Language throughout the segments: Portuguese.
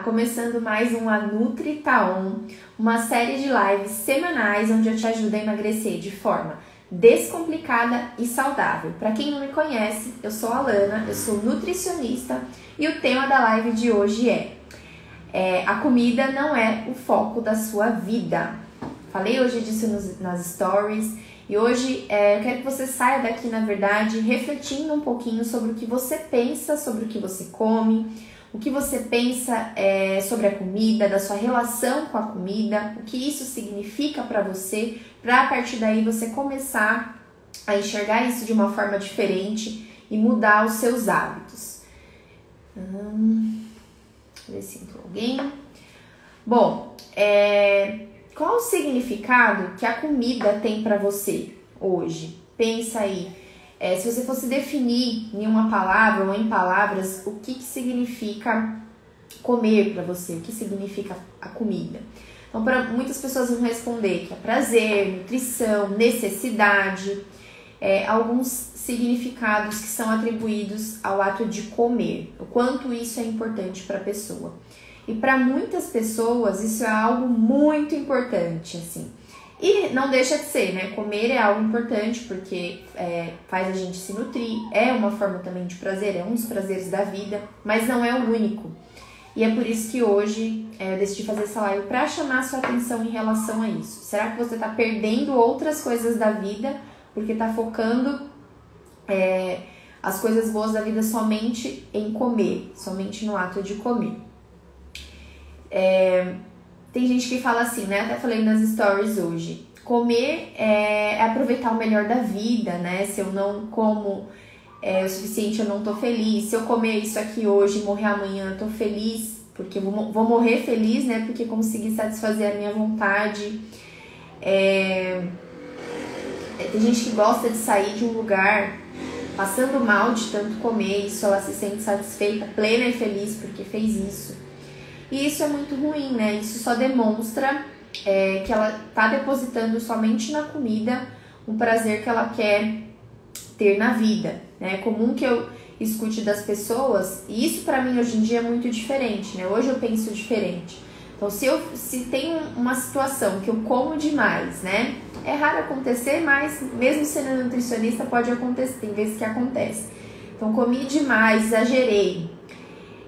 começando mais um A Nutri Tá On, uma série de lives semanais onde eu te ajudo a emagrecer de forma descomplicada e saudável. Para quem não me conhece, eu sou a Alana, eu sou nutricionista e o tema da live de hoje é a comida não é o foco da sua vida. Falei hoje disso nas stories e hoje eu quero que você saia daqui, na verdade, refletindo um pouquinho sobre o que você pensa, sobre o que você come, o que você pensa sobre a comida, da sua relação com a comida, o que isso significa para você, para a partir daí você começar a enxergar isso de uma forma diferente e mudar os seus hábitos. Ver se entrou alguém. Bom, qual o significado que a comida tem para você hoje? Pensa aí. Se você fosse definir em uma palavra ou em palavras, o que significa comer para você? O que significa a comida? Então, para muitas pessoas vão responder que é prazer, nutrição, necessidade, alguns significados que são atribuídos ao ato de comer, o quanto isso é importante para a pessoa. E para muitas pessoas isso é algo muito importante, assim. E não deixa de ser, né? Comer é algo importante porque faz a gente se nutrir, é uma forma também de prazer, é um dos prazeres da vida, mas não é o único. E é por isso que hoje eu decidi fazer essa live para chamar a sua atenção em relação a isso. Será que você está perdendo outras coisas da vida porque está focando as coisas boas da vida somente em comer, somente no ato de comer? Tem gente que fala assim, né? Até falei nas stories hoje. Comer é aproveitar o melhor da vida, né? Se eu não como o suficiente, eu não tô feliz. Se eu comer isso aqui hoje e morrer amanhã, eu tô feliz, porque eu vou morrer feliz, né? Porque consegui satisfazer a minha vontade. Tem gente que gosta de sair de um lugar passando mal de tanto comer, isso ela se sente satisfeita, plena e feliz porque fez isso. E isso é muito ruim, né? Isso só demonstra que ela tá depositando somente na comida um prazer que ela quer ter na vida, né? É comum que eu escute das pessoas, e isso pra mim hoje em dia é muito diferente, né? Hoje eu penso diferente. Então, se tem uma situação que eu como demais, né? É raro acontecer, mas mesmo sendo nutricionista pode acontecer, tem vezes que acontece. Então, comi demais, exagerei.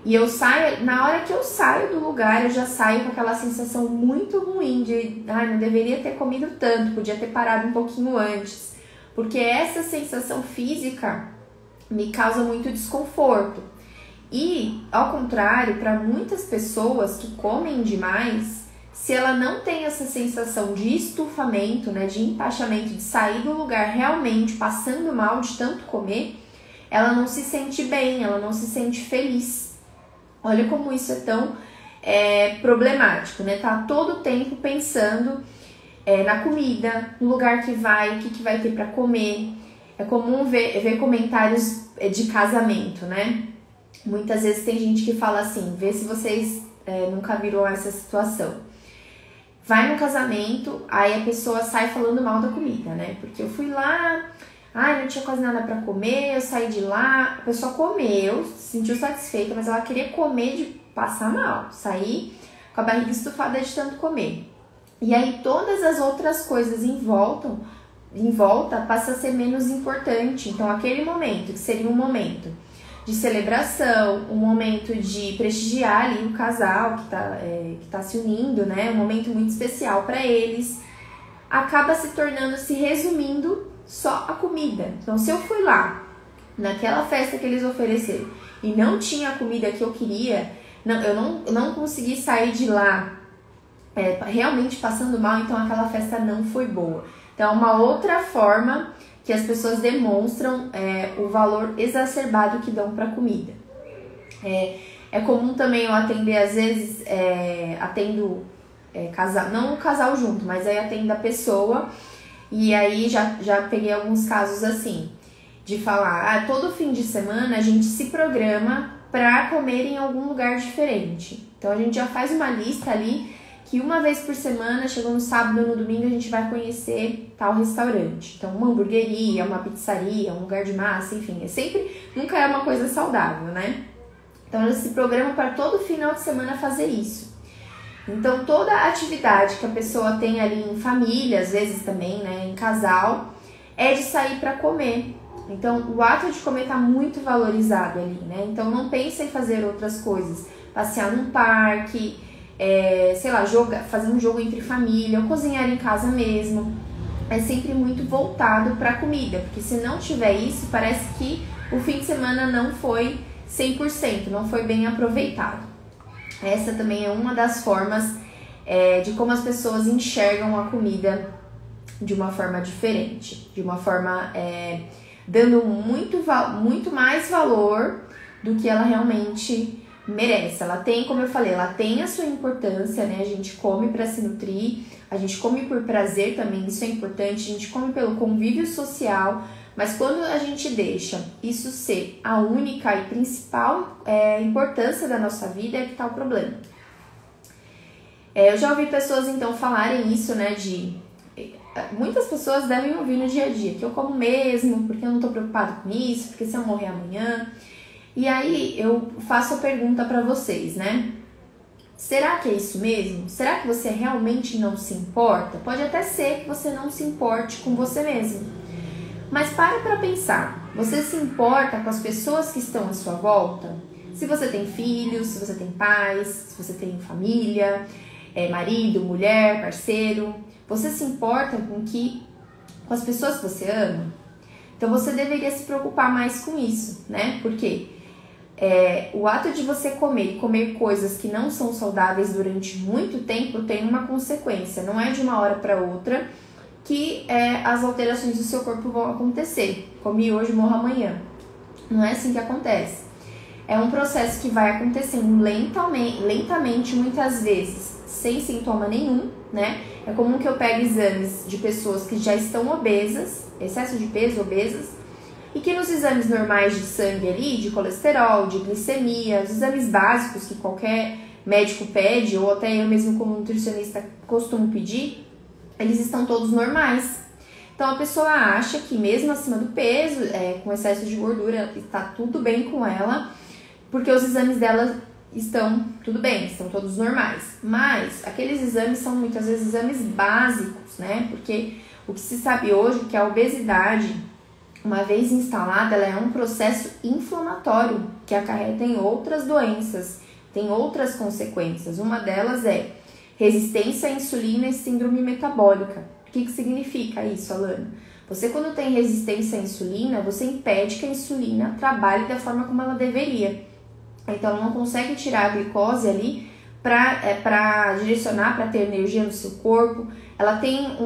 E eu saio, na hora que eu saio do lugar, eu já saio com aquela sensação muito ruim de, não deveria ter comido tanto, podia ter parado um pouquinho antes. Porque essa sensação física me causa muito desconforto. E, ao contrário, para muitas pessoas que comem demais, se ela não tem essa sensação de estufamento, né, de empachamento, de sair do lugar realmente passando mal de tanto comer, ela não se sente bem, ela não se sente feliz. Olha como isso é tão problemático, né? Tá todo o tempo pensando na comida, no lugar que vai, o que vai ter para comer. É comum ver comentários de casamento, né? Muitas vezes tem gente que fala assim, vê se vocês nunca viram essa situação. Vai no casamento, aí a pessoa sai falando mal da comida, né? Porque eu fui lá, não tinha quase nada pra comer, eu saí de lá, a pessoa comeu, se sentiu satisfeita, mas ela queria comer de passar mal, sair com a barriga estufada de tanto comer. E aí todas as outras coisas em volta passa a ser menos importante. Então aquele momento, que seria um momento de celebração, um momento de prestigiar ali o casal que tá se unindo, né? Um momento muito especial para eles, acaba se resumindo só a comida. Então, se eu fui lá naquela festa que eles ofereceram e não tinha a comida que eu queria, eu não consegui sair de lá realmente passando mal, então aquela festa não foi boa. Então, é uma outra forma que as pessoas demonstram o valor exacerbado que dão para a comida. É comum também eu atender, às vezes, atendo casal, não o casal junto, mas aí atendo a pessoa. E aí já peguei alguns casos assim, de falar, todo fim de semana a gente se programa para comer em algum lugar diferente. Então a gente já faz uma lista ali que uma vez por semana, chegou no sábado ou no domingo, a gente vai conhecer tal restaurante. Então uma hamburgueria, uma pizzaria, um lugar de massa, enfim, nunca é uma coisa saudável, né? Então ela se programa para todo final de semana fazer isso. Então toda atividade que a pessoa tem ali em família, às vezes também, né, em casal, é de sair para comer. Então o ato de comer está muito valorizado ali, né? Então não pensa em fazer outras coisas, passear num parque, sei lá, fazer um jogo entre família, ou cozinhar em casa mesmo. É sempre muito voltado para a comida, porque se não tiver isso, parece que o fim de semana não foi 100%, não foi bem aproveitado. Essa também é uma das formas de como as pessoas enxergam a comida de uma forma diferente, de uma forma dando muito mais valor do que ela realmente merece. Ela tem, como eu falei, ela tem a sua importância, né? A gente come para se nutrir, a gente come por prazer também, isso é importante, a gente come pelo convívio social, mas quando a gente deixa isso ser a única e principal importância da nossa vida, é que tá o problema. Eu já ouvi pessoas então falarem isso, né, muitas pessoas devem ouvir no dia a dia, que eu como mesmo, porque eu não tô preocupado com isso, porque se eu morrer amanhã. E aí eu faço a pergunta para vocês, né? Será que é isso mesmo? Será que você realmente não se importa? Pode até ser que você não se importe com você mesmo. Mas para pensar, você se importa com as pessoas que estão à sua volta? Se você tem filhos, se você tem pais, se você tem família, marido, mulher, parceiro, você se importa com as pessoas que você ama? Então você deveria se preocupar mais com isso, né? Porque o ato de você comer coisas que não são saudáveis durante muito tempo tem uma consequência. Não é de uma hora para outra que as alterações do seu corpo vão acontecer. Comi hoje, morro amanhã. Não é assim que acontece. É um processo que vai acontecendo lentamente, muitas vezes sem sintoma nenhum, né? É comum que eu pegue exames de pessoas que já estão obesas, excesso de peso, obesas, e que nos exames normais de sangue ali, de colesterol, de glicemia, os exames básicos que qualquer médico pede, ou até eu mesmo como nutricionista costumo pedir, eles estão todos normais. Então a pessoa acha que mesmo acima do peso, com excesso de gordura, está tudo bem com ela, porque os exames dela estão tudo bem, estão todos normais. Mas aqueles exames são muitas vezes exames básicos, né? Porque o que se sabe hoje é que a obesidade, uma vez instalada, ela é um processo inflamatório que acarreta em outras doenças, tem outras consequências. Uma delas é resistência à insulina e síndrome metabólica. O que significa isso, Alana? Você, quando tem resistência à insulina, você impede que a insulina trabalhe da forma como ela deveria. Então, ela não consegue tirar a glicose ali para direcionar, para ter energia no seu corpo. Ela tem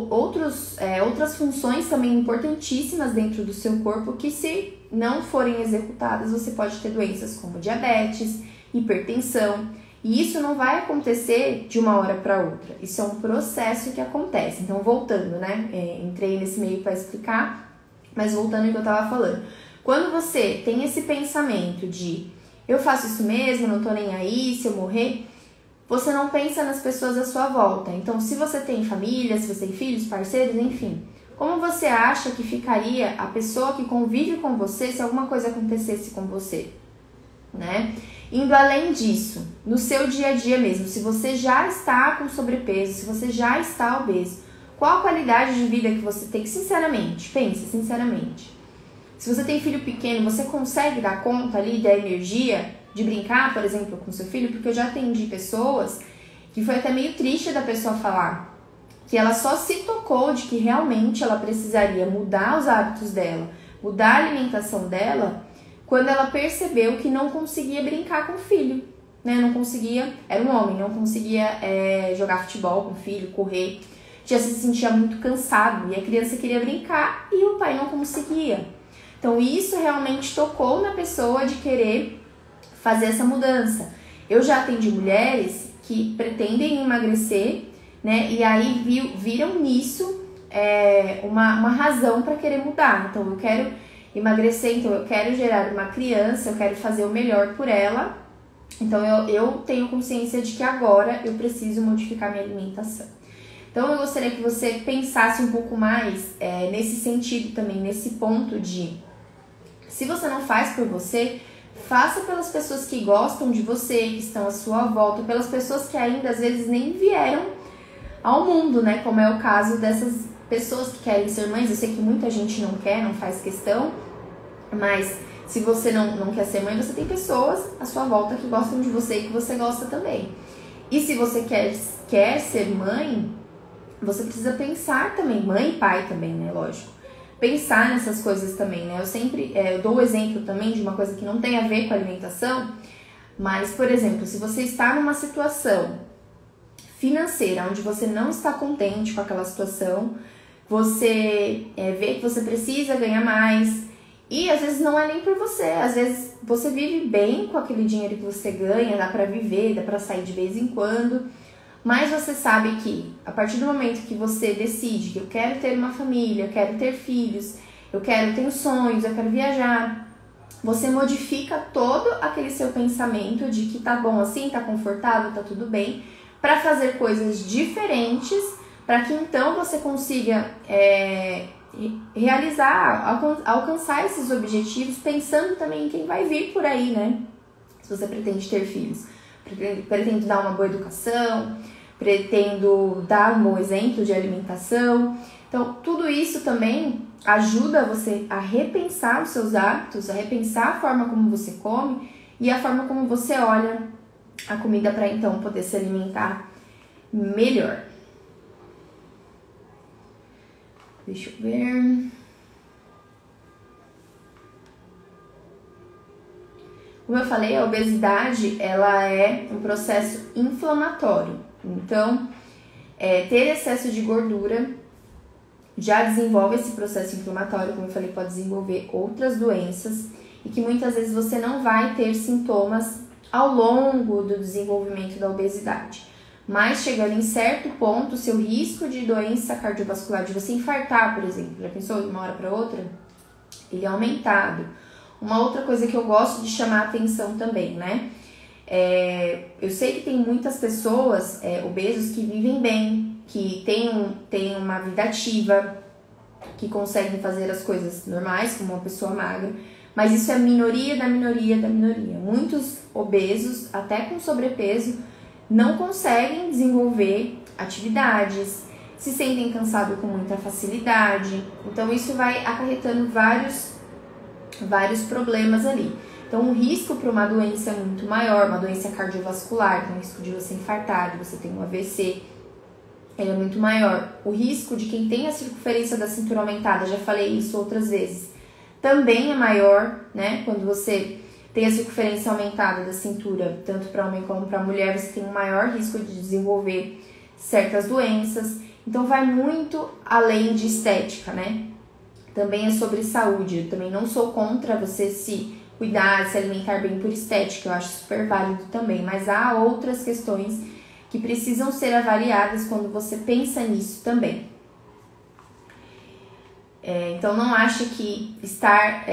outras funções também importantíssimas dentro do seu corpo que, se não forem executadas, você pode ter doenças como diabetes, hipertensão. E isso não vai acontecer de uma hora para outra. Isso é um processo que acontece. Então, voltando, né? Entrei nesse meio para explicar, mas voltando ao que eu estava falando. Quando você tem esse pensamento de eu faço isso mesmo, não tô nem aí, se eu morrer, você não pensa nas pessoas à sua volta. Então, se você tem família, se você tem filhos, parceiros, enfim, como você acha que ficaria a pessoa que convive com você se alguma coisa acontecesse com você, né? Indo além disso, no seu dia a dia mesmo, se você já está com sobrepeso, se você já está obeso, qual a qualidade de vida que você tem? Sinceramente, pense, sinceramente. Se você tem filho pequeno, você consegue dar conta ali da energia de brincar, por exemplo, com seu filho? Porque eu já atendi pessoas que foi até meio triste da pessoa falar que ela só se tocou de que realmente ela precisaria mudar os hábitos dela, mudar a alimentação dela, quando ela percebeu que não conseguia brincar com o filho, né? Não conseguia, era um homem, não conseguia jogar futebol com o filho, correr, já se sentia muito cansado e a criança queria brincar e o pai não conseguia. Então isso realmente tocou na pessoa de querer fazer essa mudança. Eu já atendi mulheres que pretendem emagrecer, né? E aí viram nisso uma razão para querer mudar. Então eu quero emagrecer, então eu quero gerar uma criança, eu quero fazer o melhor por ela. Então eu tenho consciência de que agora eu preciso modificar minha alimentação. Então eu gostaria que você pensasse um pouco mais nesse sentido também, nesse ponto de, se você não faz por você, Faça pelas pessoas que gostam de você, que estão à sua volta, pelas pessoas que ainda às vezes nem vieram ao mundo, né? Como é o caso dessas pessoas que querem ser mães. Eu sei que muita gente não quer, não faz questão, mas se você não quer ser mãe, você tem pessoas à sua volta que gostam de você e que você gosta também. E se você quer ser mãe, você precisa pensar também, mãe e pai também, né? Lógico. Pensar nessas coisas também, né? Eu dou o exemplo também de uma coisa que não tem a ver com alimentação, mas, por exemplo, se você está numa situação financeira onde você não está contente com aquela situação, você vê que você precisa ganhar mais e às vezes não é nem por você, às vezes você vive bem com aquele dinheiro que você ganha, dá pra viver, dá pra sair de vez em quando, mas você sabe que a partir do momento que você decide que eu quero ter uma família, eu quero ter filhos, eu tenho sonhos, eu quero viajar, você modifica todo aquele seu pensamento de que tá bom assim, tá confortável, tá tudo bem, para fazer coisas diferentes, para que então você consiga realizar, alcançar esses objetivos, pensando também em quem vai vir por aí, né? Se você pretende ter filhos, pretendo dar uma boa educação, pretendo dar um bom exemplo de alimentação. Então, tudo isso também ajuda você a repensar os seus hábitos, a repensar a forma como você come e a forma como você olha a comida para então poder se alimentar melhor. Deixa eu ver. Como eu falei, a obesidade ela é um processo inflamatório. Então, ter excesso de gordura já desenvolve esse processo inflamatório, como eu falei, pode desenvolver outras doenças e que muitas vezes você não vai ter sintomas ao longo do desenvolvimento da obesidade. Mas chegando em certo ponto, o seu risco de doença cardiovascular, de você infartar, por exemplo, já pensou de uma hora para outra? Ele é aumentado. Uma outra coisa que eu gosto de chamar a atenção também, né? Eu sei que tem muitas pessoas obesos que vivem bem, que têm uma vida ativa, que conseguem fazer as coisas normais, como uma pessoa magra, mas isso é a minoria da minoria da minoria. Muitos obesos, até com sobrepeso, não conseguem desenvolver atividades, se sentem cansados com muita facilidade, então isso vai acarretando vários problemas ali. Então o risco para uma doença é muito maior, uma doença cardiovascular, então o risco de você infartar, de você ter um AVC, ele é muito maior. O risco de quem tem a circunferência da cintura aumentada, já falei isso outras vezes, também é maior, né? Quando você tem a circunferência aumentada da cintura, tanto para homem como para mulher, você tem um maior risco de desenvolver certas doenças. Então vai muito além de estética, né? Também é sobre saúde. Eu também não sou contra você se cuidar, se alimentar bem por estética, eu acho super válido também, mas há outras questões que precisam ser avaliadas quando você pensa nisso também. Então não ache que estar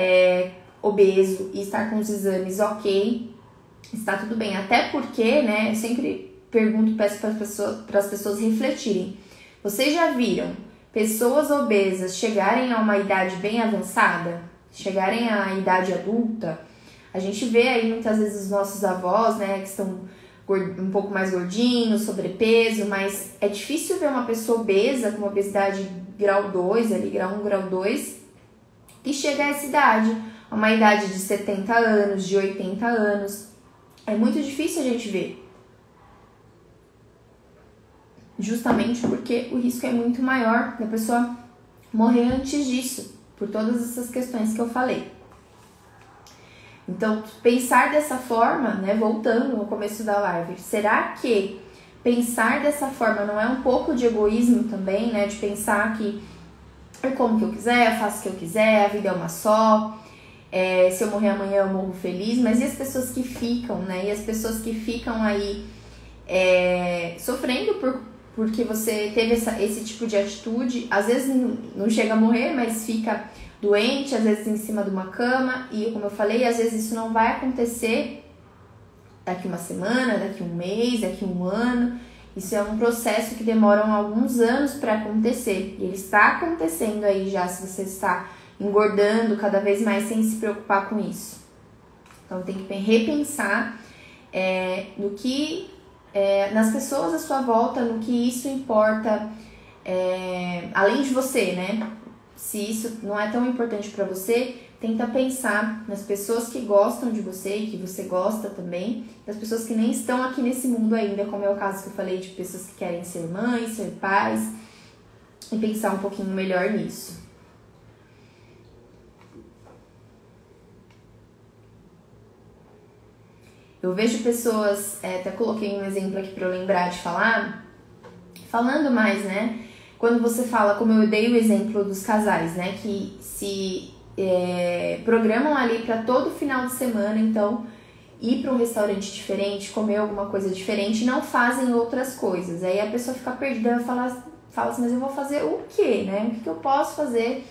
obeso e estar com os exames ok, está tudo bem, até porque, né, eu sempre pergunto, peço para as pessoas refletirem. Vocês já viram pessoas obesas chegarem a uma idade bem avançada, chegarem à idade adulta? A gente vê aí muitas vezes os nossos avós, né, que estão um pouco mais gordinhos, sobrepeso, mas é difícil ver uma pessoa obesa com uma obesidade grau 2, ali, grau 1, grau 2, que chega a essa idade, a uma idade de 70 anos, de 80 anos. É muito difícil a gente ver. Justamente porque o risco é muito maior da pessoa morrer antes disso, por todas essas questões que eu falei. Então, pensar dessa forma, né, voltando no começo da live, será que pensar dessa forma não é um pouco de egoísmo também, né, de pensar que eu como que eu quiser, eu faço o que eu quiser, a vida é uma só, se eu morrer amanhã eu morro feliz, mas e as pessoas que ficam, né, e as pessoas que ficam aí sofrendo porque você teve esse tipo de atitude, às vezes não chega a morrer, mas fica doente, às vezes em cima de uma cama, e como eu falei, às vezes isso não vai acontecer daqui uma semana, daqui um mês, daqui um ano. Isso é um processo que demora alguns anos para acontecer, e ele está acontecendo aí já, se você está engordando cada vez mais sem se preocupar com isso. Então tem que repensar no que, nas pessoas à sua volta, no que isso importa, além de você, né? Se isso não é tão importante para você, tenta pensar nas pessoas que gostam de você e que você gosta também, das pessoas que nem estão aqui nesse mundo ainda, como é o caso que eu falei de pessoas que querem ser mães, ser pais, e pensar um pouquinho melhor nisso. Eu vejo pessoas, até coloquei um exemplo aqui para eu lembrar de falar, falando mais, né? Quando você fala, como eu dei o exemplo dos casais, né? Que se programam ali para todo final de semana, então, ir para um restaurante diferente, comer alguma coisa diferente, não fazem outras coisas. Aí a pessoa fica perdida, ela fala assim, mas eu vou fazer o quê, né? O que eu posso fazer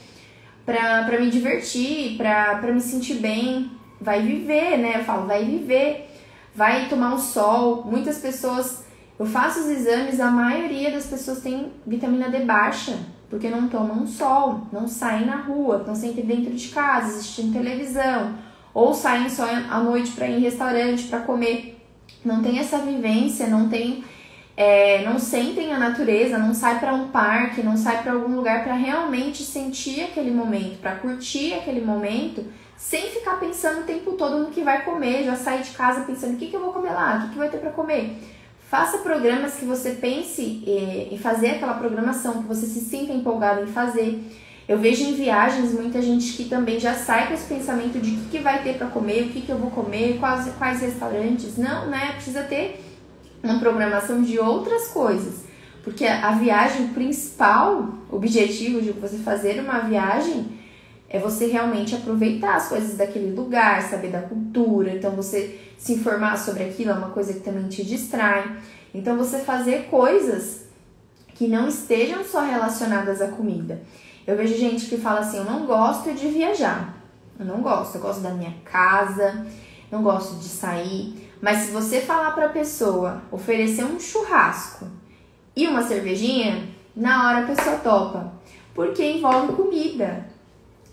para me divertir, para me sentir bem? Vai viver, né? Eu falo, vai viver. Vai tomar um sol. Muitas pessoas, eu faço os exames, a maioria das pessoas tem vitamina D baixa, porque não tomam sol, não saem na rua, estão sempre dentro de casa, assistindo televisão, ou saem só à noite para ir em restaurante, para comer. Não tem essa vivência, não sentem a natureza, não sai para um parque, não sai para algum lugar para realmente sentir aquele momento, para curtir aquele momento, sem ficar pensando o tempo todo no que vai comer, já sair de casa pensando o que eu vou comer lá, o que vai ter para comer. Faça programas que você pense em fazer aquela programação, que você se sinta empolgado em fazer. Eu vejo em viagens muita gente que também já sai com esse pensamento de o que vai ter para comer, o que eu vou comer, quais restaurantes. Não, né? Precisa ter uma programação de outras coisas. Porque a viagem, o principal objetivo de você fazer uma viagem é você realmente aproveitar as coisas daquele lugar, saber da cultura. Então, você se informar sobre aquilo é uma coisa que também te distrai. Então, você fazer coisas que não estejam só relacionadas à comida. Eu vejo gente que fala assim, eu não gosto de viajar. Eu gosto da minha casa, não gosto de sair. Mas se você falar pra pessoa, oferecer um churrasco e uma cervejinha, na hora a pessoa topa. Porque envolve comida.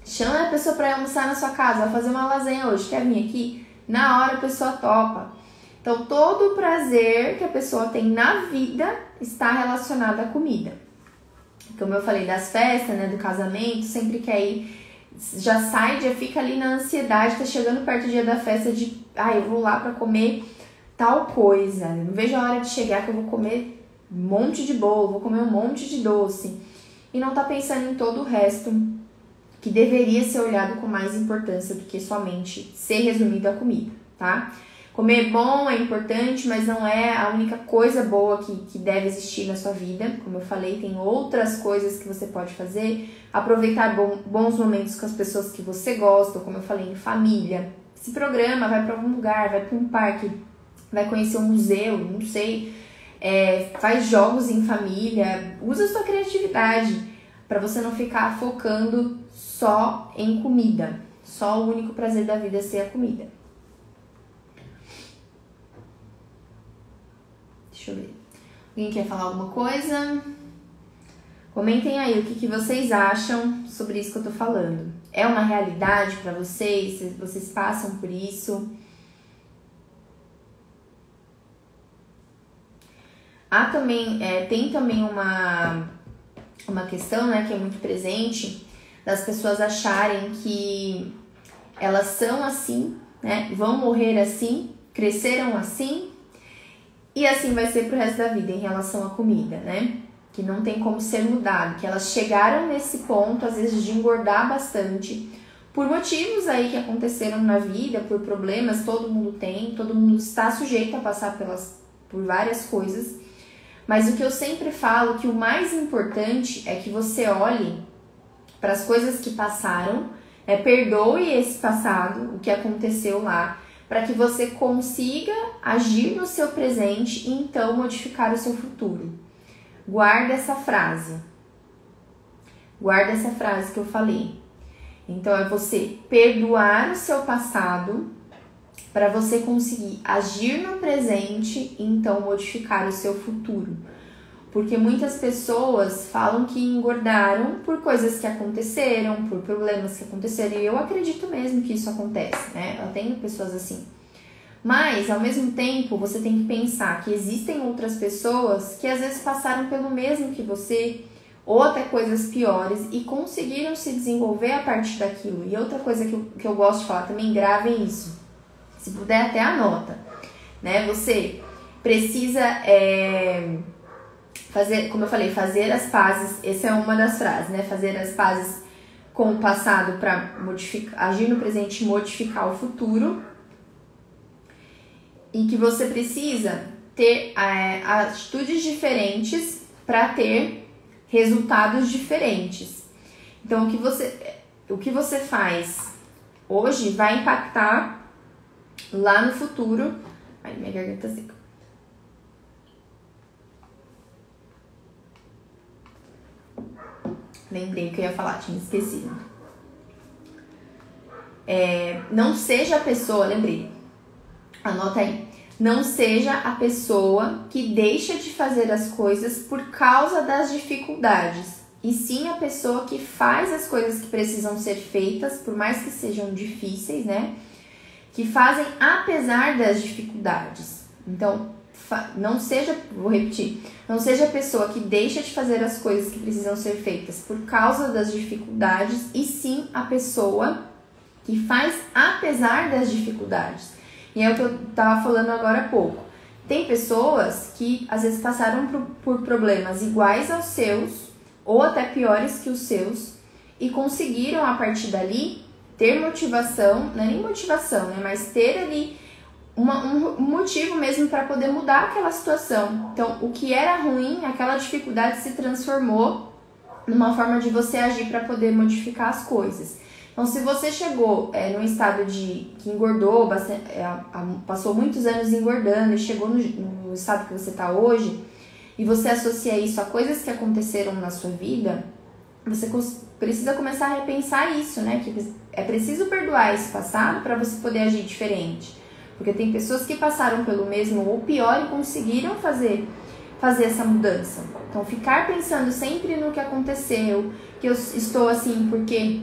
Chama a pessoa para almoçar na sua casa, vai fazer uma lasanha hoje, quer vir aqui? Na hora a pessoa topa. Então, todo o prazer que a pessoa tem na vida está relacionado à comida. Como eu falei das festas, né, do casamento, sempre quer ir, já sai, já fica ali na ansiedade, tá chegando perto do dia da festa de, eu vou lá para comer tal coisa. Eu não vejo a hora de chegar que eu vou comer um monte de bolo, vou comer um monte de doce. E não tá pensando em todo o resto que deveria ser olhado com mais importância do que somente ser resumido à comida, tá? Comer bom é importante, mas não é a única coisa boa que deve existir na sua vida. Como eu falei, tem outras coisas que você pode fazer. Aproveitar bons momentos com as pessoas que você gosta, como eu falei, em família. Se programa, vai para algum lugar, vai para um parque, vai conhecer um museu, não sei. Faz jogos em família, usa a sua criatividade para você não ficar focando só em comida. Só o único prazer da vida é ser a comida. Deixa eu ver. Alguém quer falar alguma coisa? Comentem aí o que vocês acham sobre isso que eu tô falando. É uma realidade para vocês? Vocês passam por isso? Tem também uma questão, né, que é muito presente, das pessoas acharem que elas são assim, né, vão morrer assim, cresceram assim, e assim vai ser pro resto da vida em relação à comida, né? Que não tem como ser mudado, que elas chegaram nesse ponto, às vezes, de engordar bastante, por motivos aí que aconteceram na vida, por problemas, todo mundo tem, todo mundo está sujeito a passar por várias coisas. Mas o que eu sempre falo, que o mais importante é que você olhe para as coisas que passaram, perdoe esse passado, o que aconteceu lá, para que você consiga agir no seu presente e então modificar o seu futuro. Guarda essa frase. Guarda essa frase que eu falei. Então, é você perdoar o seu passado para você conseguir agir no presente e então modificar o seu futuro. Porque muitas pessoas falam que engordaram por coisas que aconteceram, por problemas que aconteceram. E eu acredito mesmo que isso acontece, né? Eu tenho pessoas assim. Mas, ao mesmo tempo, você tem que pensar que existem outras pessoas que às vezes passaram pelo mesmo que você, ou até coisas piores, e conseguiram se desenvolver a partir daquilo. E outra coisa que eu gosto de falar também, gravem isso. Se puder, até anota, né? Você precisa... fazer, como eu falei, fazer as pazes, essa é uma das frases, né? Fazer as pazes com o passado para agir no presente e modificar o futuro. E que você precisa ter atitudes diferentes para ter resultados diferentes. Então, o que você faz hoje vai impactar lá no futuro. Ai, minha garganta seca. Lembrei o que eu ia falar, tinha esquecido. Não seja a pessoa, lembrei. Anota aí. Não seja a pessoa que deixa de fazer as coisas por causa das dificuldades. E sim a pessoa que faz as coisas que precisam ser feitas, por mais que sejam difíceis, né? Que fazem apesar das dificuldades. Então, vou repetir, não seja a pessoa que deixa de fazer as coisas que precisam ser feitas por causa das dificuldades, e sim a pessoa que faz apesar das dificuldades. E é o que eu tava falando agora há pouco. Tem pessoas que às vezes passaram por problemas iguais aos seus, ou até piores que os seus, e conseguiram a partir dali ter motivação, não é nem motivação, né, mas ter ali um motivo mesmo para poder mudar aquela situação. Então, o que era ruim, aquela dificuldade se transformou numa forma de você agir para poder modificar as coisas. Então, se você chegou num estado que engordou, passou muitos anos engordando e chegou no estado que você está hoje, e você associa isso a coisas que aconteceram na sua vida, você precisa começar a repensar isso, né? Que é preciso perdoar esse passado para você poder agir diferente. Porque tem pessoas que passaram pelo mesmo ou pior e conseguiram fazer essa mudança. Então, ficar pensando sempre no que aconteceu, que eu estou assim porque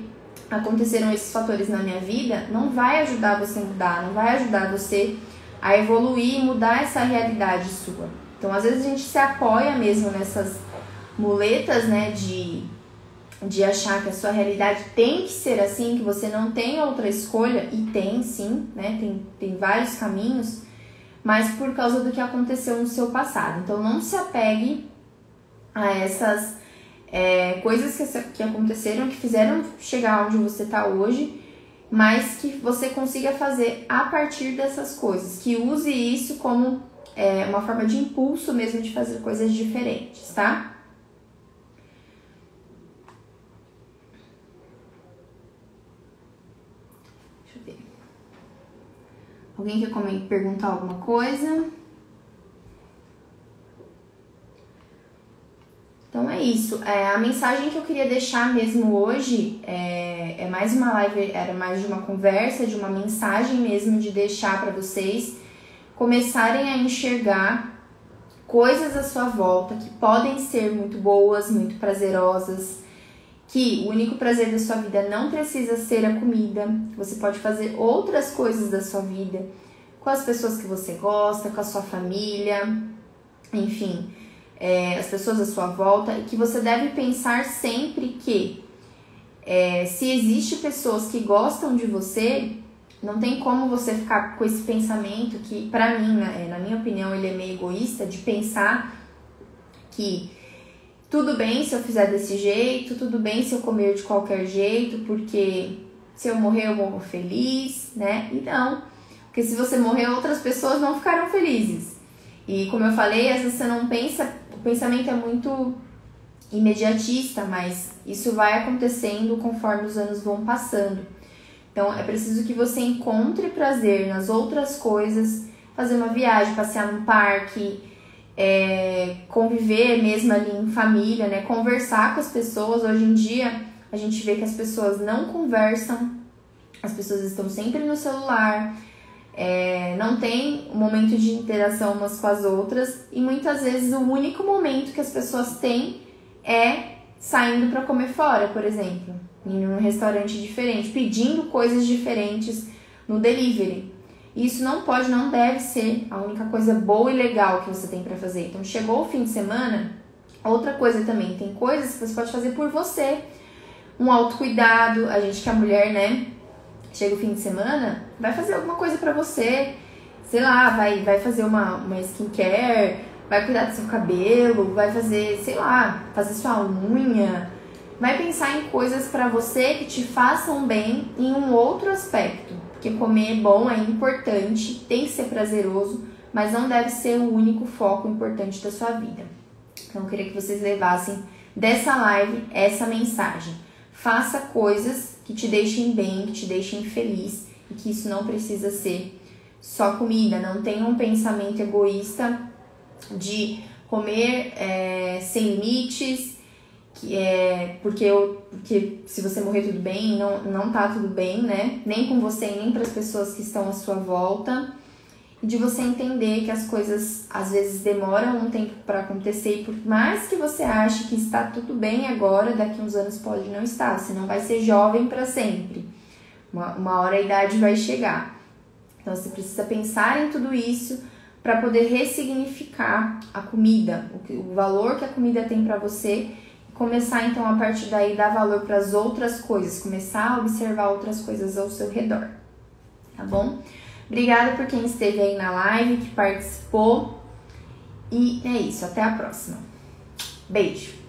aconteceram esses fatores na minha vida, não vai ajudar você a mudar, não vai ajudar você a evoluir e mudar essa realidade sua. Então, às vezes a gente se apoia mesmo nessas muletas, né, de achar que a sua realidade tem que ser assim, que você não tem outra escolha, e tem sim, né, tem vários caminhos, mas por causa do que aconteceu no seu passado. Então, não se apegue a essas coisas que aconteceram, que fizeram chegar onde você está hoje, mas que você consiga fazer a partir dessas coisas, que use isso como uma forma de impulso mesmo de fazer coisas diferentes, tá? Deixa eu ver. Alguém quer perguntar alguma coisa? Então é isso. A mensagem que eu queria deixar mesmo hoje é mais uma live, era mais de uma conversa, de uma mensagem mesmo de deixar para vocês começarem a enxergar coisas à sua volta que podem ser muito boas, muito prazerosas, que o único prazer da sua vida não precisa ser a comida, você pode fazer outras coisas da sua vida com as pessoas que você gosta, com a sua família, enfim, as pessoas à sua volta, e que você deve pensar sempre que se existe pessoas que gostam de você, não tem como você ficar com esse pensamento que, pra mim, na minha opinião, ele é meio egoísta, de pensar que tudo bem se eu fizer desse jeito, tudo bem se eu comer de qualquer jeito, porque se eu morrer eu morro feliz, né? E não, porque se você morrer, outras pessoas não ficarão felizes. E como eu falei, às vezes você não pensa, o pensamento é muito imediatista, mas isso vai acontecendo conforme os anos vão passando. Então, é preciso que você encontre prazer nas outras coisas, fazer uma viagem, passear num parque, conviver mesmo ali em família, né? Conversar com as pessoas. Hoje em dia, a gente vê que as pessoas não conversam, as pessoas estão sempre no celular, não tem um momento de interação umas com as outras e muitas vezes o único momento que as pessoas têm é saindo para comer fora, por exemplo, em um restaurante diferente, pedindo coisas diferentes no delivery. Isso não deve ser a única coisa boa e legal que você tem para fazer. Então, chegou o fim de semana, outra coisa também, tem coisas que você pode fazer por você. Um autocuidado, a gente que é mulher, né? Chega o fim de semana, vai fazer alguma coisa pra você, sei lá, vai fazer uma skincare, vai cuidar do seu cabelo, vai fazer, sei lá, fazer sua unha, vai pensar em coisas pra você que te façam bem em um outro aspecto, porque comer é bom, é importante, tem que ser prazeroso, mas não deve ser o único foco importante da sua vida. Então eu queria que vocês levassem dessa live essa mensagem. Faça coisas que te deixem bem, que te deixem feliz e que isso não precisa ser só comida. Não tenha um pensamento egoísta de comer sem limites, porque se você morrer tudo bem, não tá tudo bem, né? Nem com você, nem para as pessoas que estão à sua volta. E de você entender que as coisas às vezes demoram um tempo para acontecer e por mais que você ache que está tudo bem agora, daqui uns anos pode não estar, você não vai ser jovem para sempre. Uma hora a idade vai chegar. Então você precisa pensar em tudo isso para poder ressignificar a comida, o valor que a comida tem para você e começar então a partir daí dar valor para as outras coisas, começar a observar outras coisas ao seu redor, tá bom? Obrigada por quem esteve aí na live, que participou. E é isso, até a próxima. Beijo!